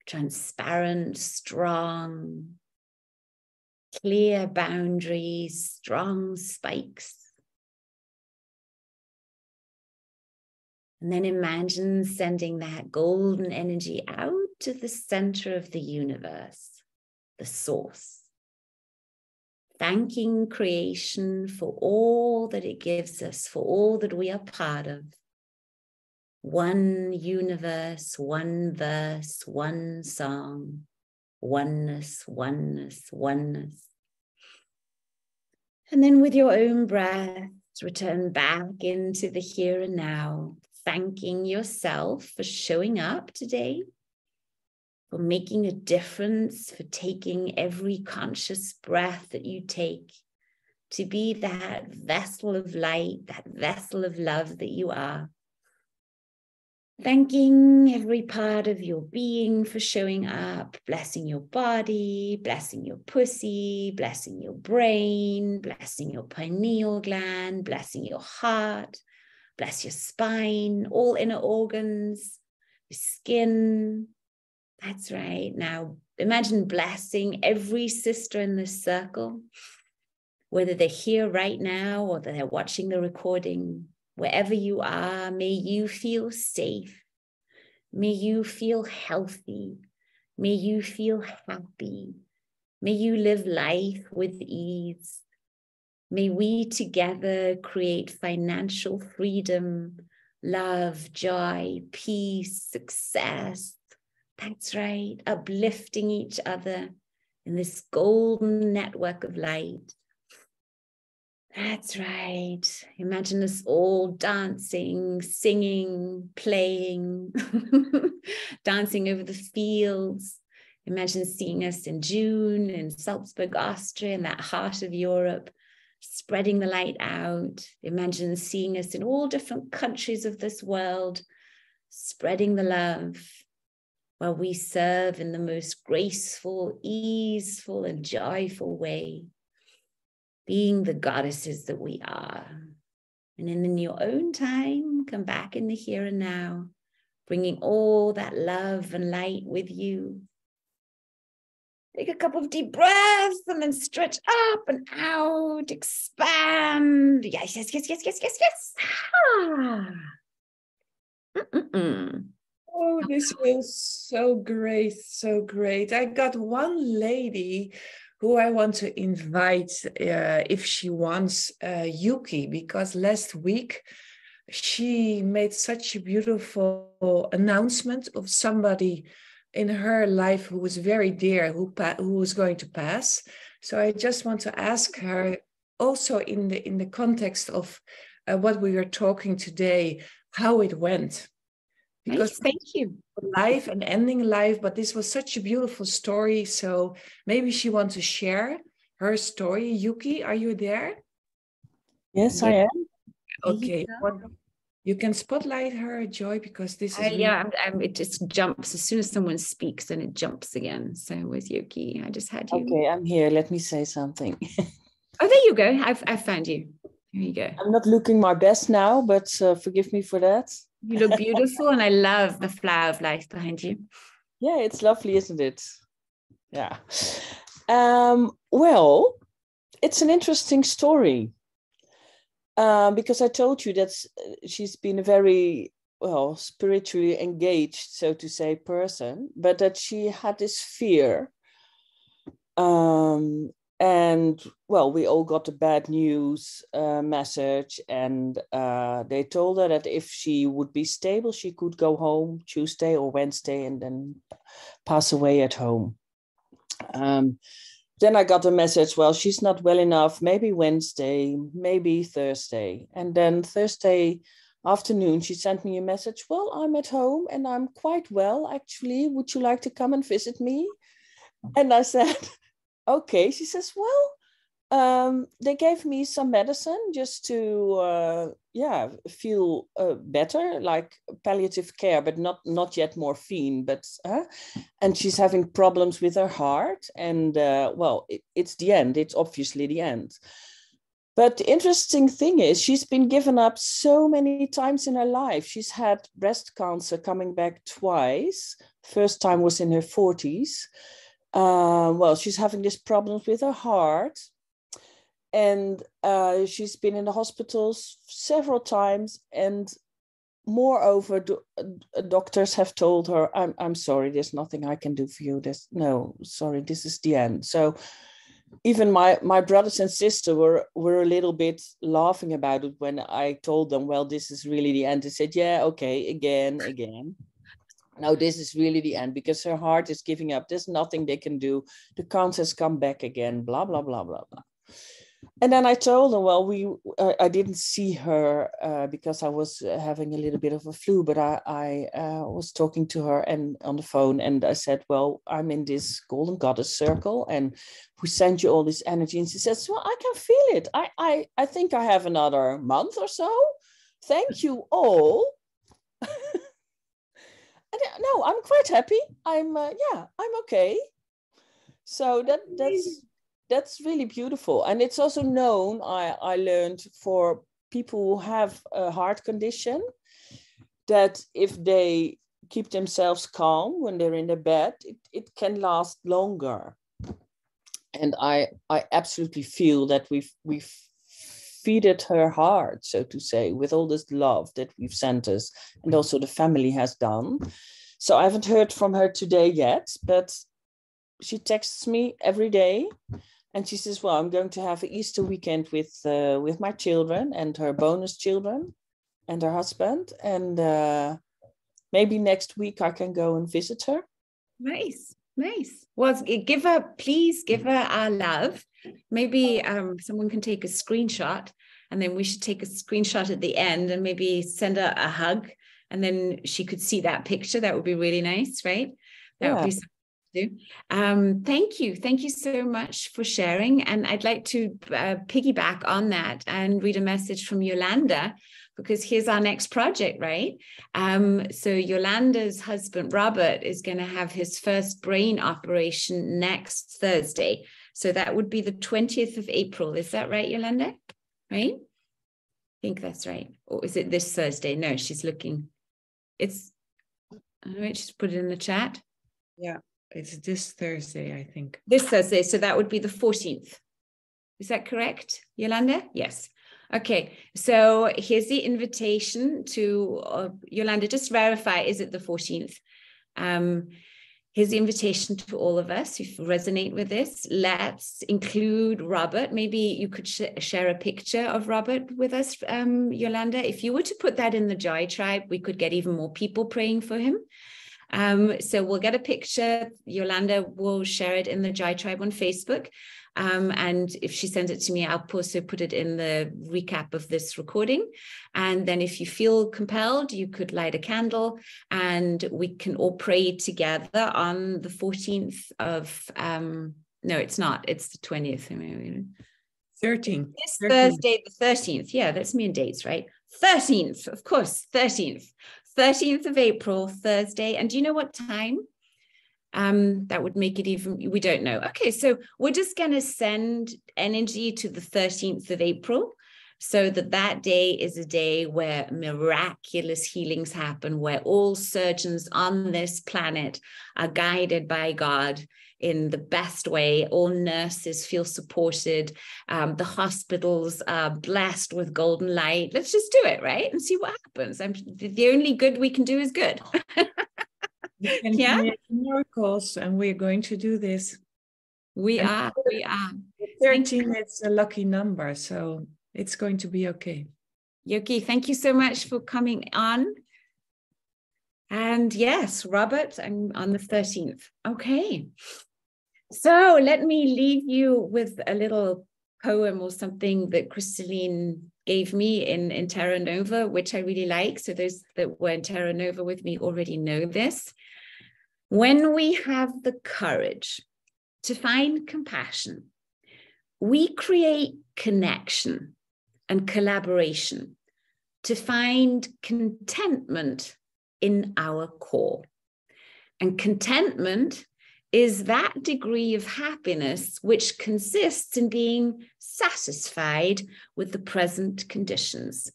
transparent, strong, clear boundaries, strong spikes. And then imagine sending that golden energy out to the center of the universe, the source. Thanking creation for all that it gives us, for all that we are part of. One universe, one verse, one song, oneness, oneness, oneness. And then with your own breath, return back into the here and now, thanking yourself for showing up today, for making a difference, for taking every conscious breath that you take to be that vessel of light, that vessel of love that you are. Thanking every part of your being for showing up, blessing your body, blessing your pussy, blessing your brain, blessing your pineal gland, blessing your heart, bless your spine, all inner organs, your skin. That's right. Now imagine blessing every sister in this circle, whether they're here right now or they're watching the recording. Wherever you are, may you feel safe. May you feel healthy. May you feel happy. May you live life with ease. May we together create financial freedom, love, joy, peace, success. That's right, uplifting each other in this golden network of light. That's right. Imagine us all dancing, singing, playing, dancing over the fields. Imagine seeing us in June in Salzburg, Austria, in that heart of Europe, spreading the light out. Imagine seeing us in all different countries of this world, spreading the love, while we serve in the most graceful, easeful, and joyful way, being the goddesses that we are. And in your own time, come back in the here and now, bringing all that love and light with you. Take a couple of deep breaths and then stretch up and out, expand. Yes, yes, yes, yes, yes, yes, yes. Ah. Oh, this feels so great, so great. I got one lady who I want to invite if she wants, Yuki, because last week she made such a beautiful announcement of somebody in her life who was very dear, who was going to pass. So I just want to ask her, also in the context of what we are talking today, how it went. because nice. Thank you. life and ending life, but this was such a beautiful story. So maybe she wants to share her story. Yuki, are you there? Yes, I am. Okay. You can spotlight her, Joy, because this is yeah, it just jumps as soon as someone speaks, and it jumps again. So with Yuki, I just had you. Okay, I'm here. Let me say something. Oh, there you go. I've found you. There you go. I'm not looking my best now, but forgive me for that. You look beautiful, and I love the flower of life behind you. Yeah, it's lovely, isn't it? Yeah. Well, it's an interesting story. Because I told you that she's been a very, well, spiritually engaged, so to say, person, but that she had this fear. And, well, we all got a bad news message, and they told her that if she would be stable, she could go home Tuesday or Wednesday and then pass away at home. Then I got a message, well, she's not well enough, maybe Wednesday, maybe Thursday. And then Thursday afternoon, she sent me a message, well, I'm at home and I'm quite well, actually. Would you like to come and visit me? And I said, okay. She says, well, they gave me some medicine just to, feel better, like palliative care, but not yet morphine. But and she's having problems with her heart, and it's the end. It's obviously the end. But the interesting thing is, she's been given up so many times in her life. She's had breast cancer coming back twice. First time was in her 40s. She's having these problems with her heart. And she's been in the hospitals several times. And moreover, doctors have told her, I'm sorry, there's nothing I can do for you. This is the end. So even my brothers and sister were a little bit laughing about it when I told them, well, this is really the end. They said, yeah, okay, again. No, this is really the end because her heart is giving up. There's nothing they can do. The cancer has come back again, blah, blah, blah, blah, blah. And then I told her, well, I didn't see her because I was having a little bit of a flu, but I was talking to her and on the phone, and I said, well, I'm in this golden goddess circle and we send you all this energy. And she says, well, I can feel it. I think I have another month or so. Thank you all. No, I'm quite happy. I'm okay. So that's really beautiful. And it's also known, I learned, for people who have a heart condition, that if they keep themselves calm when they're in their bed, it can last longer. And I absolutely feel that we've feeded her heart, so to say, with all this love that we've sent us, and also the family has done. So I haven't heard from her today yet, but she texts me every day. And she says, well, I'm going to have an Easter weekend with my children and her bonus children and her husband. And maybe next week I can go and visit her. Nice. Well, please give her our love. Maybe someone can take a screenshot, and then we should take a screenshot at the end and maybe send her a hug. And then she could see that picture. That would be really nice, right? That would be something. Thank you so much for sharing, and I'd like to piggyback on that and read a message from Yolanda, because here's our next project, right? So Yolanda's husband Robert is going to have his first brain operation next Thursday, so that would be the 20th of April. Is that right, Yolanda? Right? I think that's right. Or is it this Thursday? No, she's looking. It's all right, just put it in the chat. Yeah. It's this Thursday, I think. This Thursday, so that would be the 14th. Is that correct, Yolanda? Yes. Okay, so here's the invitation to Yolanda. Just verify, is it the 14th? Here's the invitation to all of us. If you resonate with this, let's include Robert. Maybe you could share a picture of Robert with us, Yolanda. If you were to put that in the Joy Tribe, we could get even more people praying for him. So we'll get a picture. Yolanda will share it in the Jai Tribe on Facebook. And if she sends it to me, I'll also put it in the recap of this recording. And then if you feel compelled, you could light a candle and we can all pray together on the 14th of, no, it's not, it's the 20th. 13th. This Thursday, the 13th. Yeah, that's me and dates, right? 13th, of course, 13th. 13th of April, Thursday. And do you know what time? That would make it even, we don't know. Okay, so we're just going to send energy to the 13th of April so that that day is a day where miraculous healings happen, where all surgeons on this planet are guided by God in the best way. All nurses feel supported. The hospitals are blessed with golden light. Let's just do it, right? And see what happens. The only good we can do is good. We can create miracles, and we're going to do this. We are. 13 is a lucky number, so it's going to be okay. Yoki, thank you so much for coming on. And yes, Robert, I'm on the 13th. Okay. So let me leave you with a little poem or something that Crystalline gave me in Terra Nova, which I really like. So those that were in Terra Nova with me already know this. When we have the courage to find compassion, we create connection and collaboration to find contentment in our core. And contentment is that degree of happiness which consists in being satisfied with the present conditions.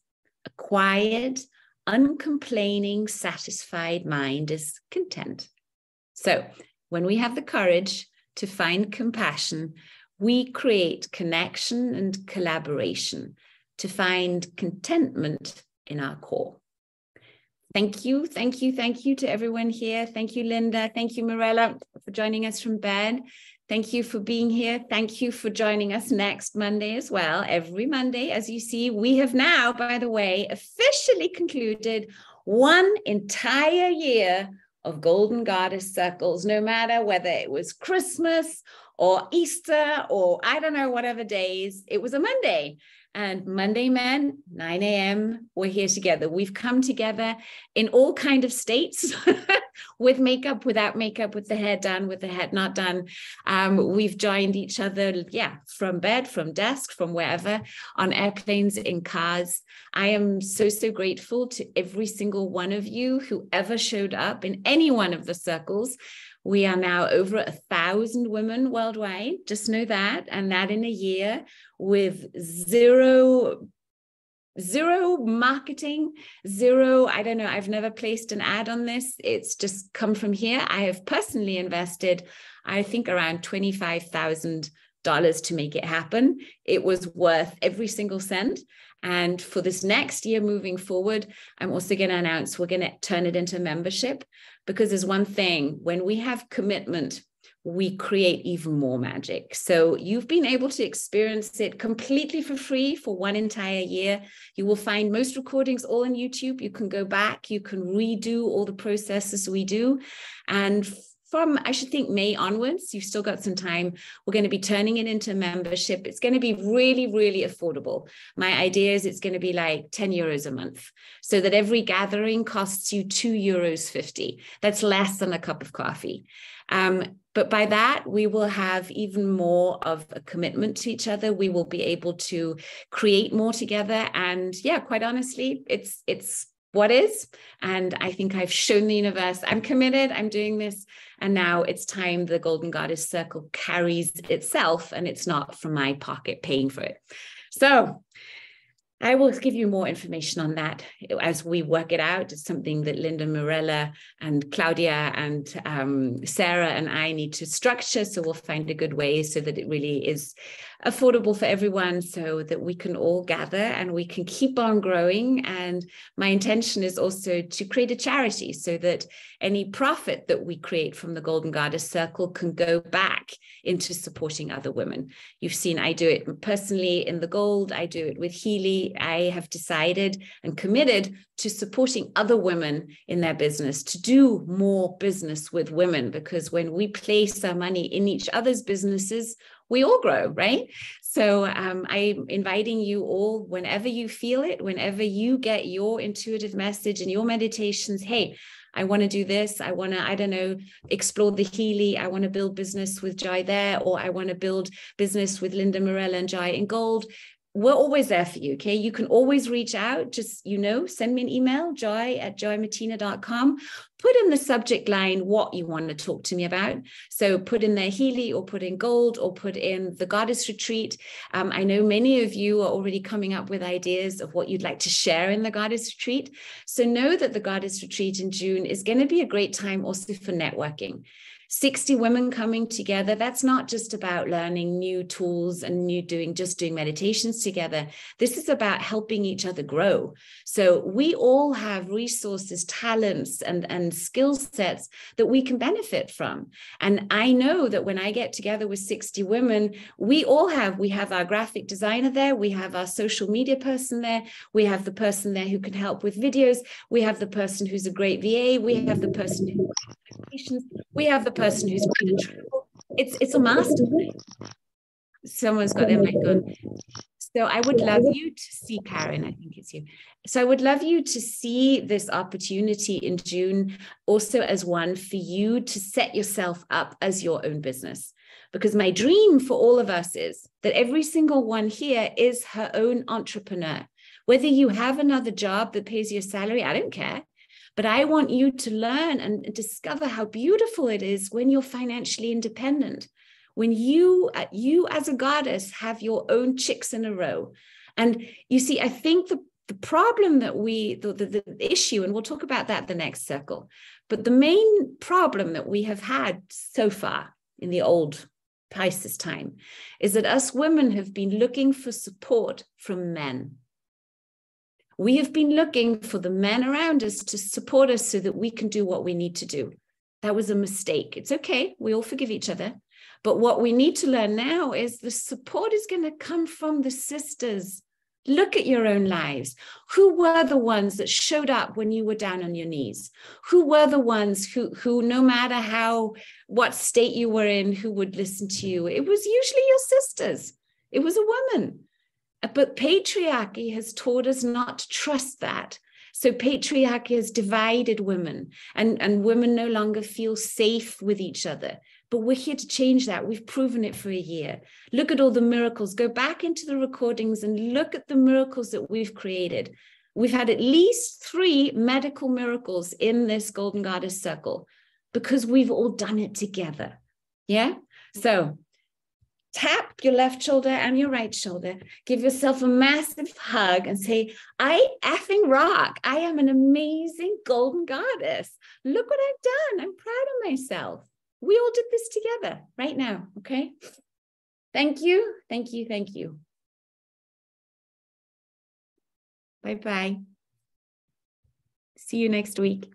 A quiet, uncomplaining, satisfied mind is content. So when we have the courage to find compassion, we create connection and collaboration to find contentment in our core. Thank you to everyone here. Thank you, Linda. Thank you, Mirella, for joining us from bed. Thank you for being here. Thank you for joining us next Monday as well. Every Monday, as you see, we have now, by the way, officially concluded one entire year of Golden Goddess Circles, no matter whether it was Christmas or Easter or I don't know, whatever days, it was a Monday. And Monday men, 9 a.m., we're here together. We've come together in all kind of states, with makeup, without makeup, with the hair done, with the hair not done. We've joined each other, from bed, from desk, from wherever, on airplanes, in cars. I am so grateful to every single one of you who ever showed up in any one of the circles. We are now over 1,000 women worldwide, just know that, and that in a year, with zero marketing, I don't know, I've never placed an ad on this. It's just come from here. I have personally invested, I think, around $25,000 to make it happen. It was worth every single cent. And for this next year moving forward, I'm also going to announce we're going to turn it into membership, because there's one thing, when we have commitment, we create even more magic. So you've been able to experience it completely for free for one entire year. You will find most recordings all on YouTube. You can go back, you can redo all the processes we do. And from, I should think, May onwards, you've still got some time. We're going to be turning it into membership. It's going to be really affordable. My idea is it's going to be like 10 euros a month, so that every gathering costs you €2.50. That's less than a cup of coffee. But by that, we will have even more of a commitment to each other. We will be able to create more together. And yeah, quite honestly, it's what is. And I think I've shown the universe I'm committed, I'm doing this. And now it's time the Golden Goddess Circle carries itself, and it's not from my pocket paying for it. So I will give you more information on that as we work it out. It's something that Linda, Mirella, and Claudia, and Sarah and I need to structure. So we'll find a good way so that it really is affordable for everyone, so that we can all gather and we can keep on growing. And my intention is also to create a charity, so that any profit that we create from the Golden Goddess Circle can go back into supporting other women. You've seen I do it personally in the gold. I do it with Healy I have decided and committed to supporting other women in their business, to do more business with women, because when we place our money in each other's businesses, we all grow, right? So I'm inviting you all, whenever you feel it, whenever you get your intuitive message and your meditations, hey, I want to do this. I want to, I don't know, explore the Healy. I want to build business with Jai there, or I want to build business with Linda Morella and Jai in Gold. We're always there for you, okay? You can always reach out. Just, send me an email, joy@joymartina.com. Put in the subject line what you want to talk to me about. So put in there Healy, or put in Gold, or put in the Goddess Retreat. I know many of you are already coming up with ideas of what you'd like to share in the Goddess Retreat. So know that the Goddess Retreat in June is going to be a great time also for networking. 60 women coming together. That's not just about learning new tools and doing meditations together. This is about helping each other grow. So we all have resources, talents, and skill sets that we can benefit from. And I know that when I get together with 60 women, we have our graphic designer there, we have our social media person there, we have the person there who can help with videos, we have the person who's a great VA, we have the person who we have the person who's been in trouble. It's a mastermind. Someone's got their mic on. So I would love you to see, Karen, I think it's you. So I would love you to see this opportunity in June also as one for you to set yourself up as your own business. Because my dream for all of us is that every single one here is her own entrepreneur. Whether you have another job that pays your salary, I don't care. But I want you to learn and discover how beautiful it is when you're financially independent, when you as a goddess have your own chicks in a row. And you see, I think the problem that the issue, and we'll talk about that the next circle, but the main problem that we have had so far in the old Pisces time is that us women have been looking for support from men. We have been looking for the men around us to support us so that we can do what we need to do. That was a mistake. It's okay. We all forgive each other. But what we need to learn now is the support is going to come from the sisters. Look at your own lives. Who were the ones that showed up when you were down on your knees? Who were the ones who no matter what state you were in, who would listen to you? It was usually your sisters. It was a woman. But patriarchy has taught us not to trust that. So patriarchy has divided women, and women no longer feel safe with each other. But we're here to change that. We've proven it for a year. Look at all the miracles. Go back into the recordings and look at the miracles that we've created. We've had at least 3 medical miracles in this Golden Goddess Circle because we've all done it together. Yeah? So tap your left shoulder and your right shoulder. Give yourself a massive hug and say, I effing rock. I am an amazing golden goddess. Look what I've done. I'm proud of myself. We all did this together right now, okay? Thank you, thank you, thank you. Bye-bye. See you next week.